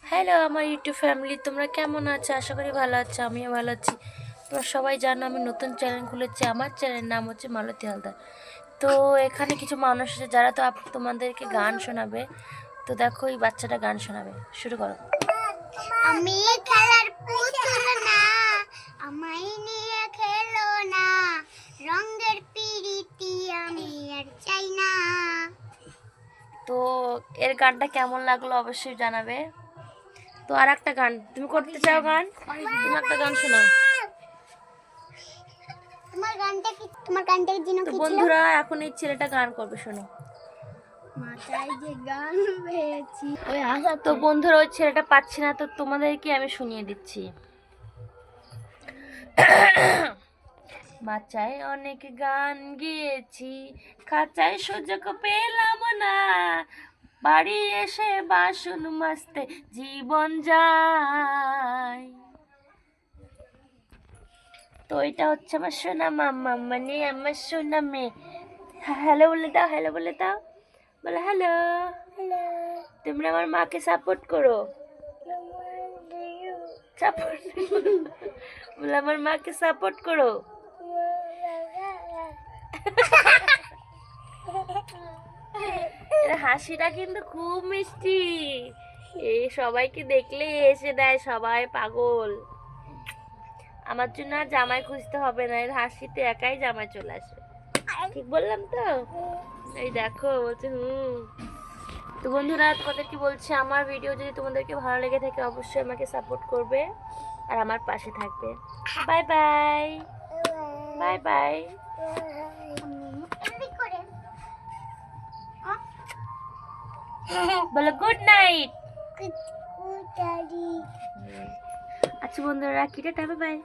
Hello আমার YouTube family, তোমরা কেমন আছো? আশা করি ভালো আছো, আমিও ভালো আছি। তোমরা সবাই জানো আমি নতুন চ্যানেল খুলেছি। আমার চ্যানেলের নাম হচ্ছে মালতী হালদার। তো এখানে কিছু মানুষ আছে যারা তো তোমাদেরকে গান শোনাবে। তো দেখো এই বাচ্চাটা গান শোনাবে, শুরু করো। আমি খেলার পুতুল না, আমায় নিয়ে খেলো না, রঙের পিরিতি আমি আর চাই না। তো এর গানটা কেমন লাগলো অবশ্যই জানাবে। তো আর একটা গান তুমি করতে চাও? গান তুমি একটা গান শোনাও। তোমার গানটা যেন তো কি ছিল? বন্ধুরা এখন এই ছেলেটা গান করবে, শোনো। মাথায় যে গান পেয়েছি ওই তো বন্ধুরা ওই ছেলেটা পাচ্ছি না, তো তোমাদেরকে আমি শুনিয়ে দিচ্ছি। মাচায় অনেক গান গিয়েছি, খাঁচায় সুযোগ পেলাম না, বাড়ি এসে বাসন মাজতে জীবন যায়। তো এটা হচ্ছে আমার সোনা মাম্মা, মানে আমার সোনা মেয়ে। হ্যালো বলে দাও, হ্যালো বলে দাও, বলে হ্যালো। তোমরা আমার মাকে সাপোর্ট করো, সাপোর্ট বলে আমার মাকে সাপোর্ট করো। এর হাসিটা কিন্তু খুব মিষ্টি, এই সবাইকে দেখলে এসে দেয়, সবাই পাগল। আমার জন্য আর জামাই খুঁজতে হবে না, এর হাসিতে একাই জামাই চলে আসে। ঠিক বললাম তো? এই দেখো বলছে হুম। তো বন্ধুরা তোমাদের কি বলছে, আমার ভিডিও যদি তোমাদেরকে ভালো লেগে থাকে অবশ্যই আমাকে সাপোর্ট করবে আর আমার পাশে থাকবে। Bye bye, bye bye. বলো গুড নাইট। আচ্ছা বন্ধুরা রাখি, টাটা, বাই বাই।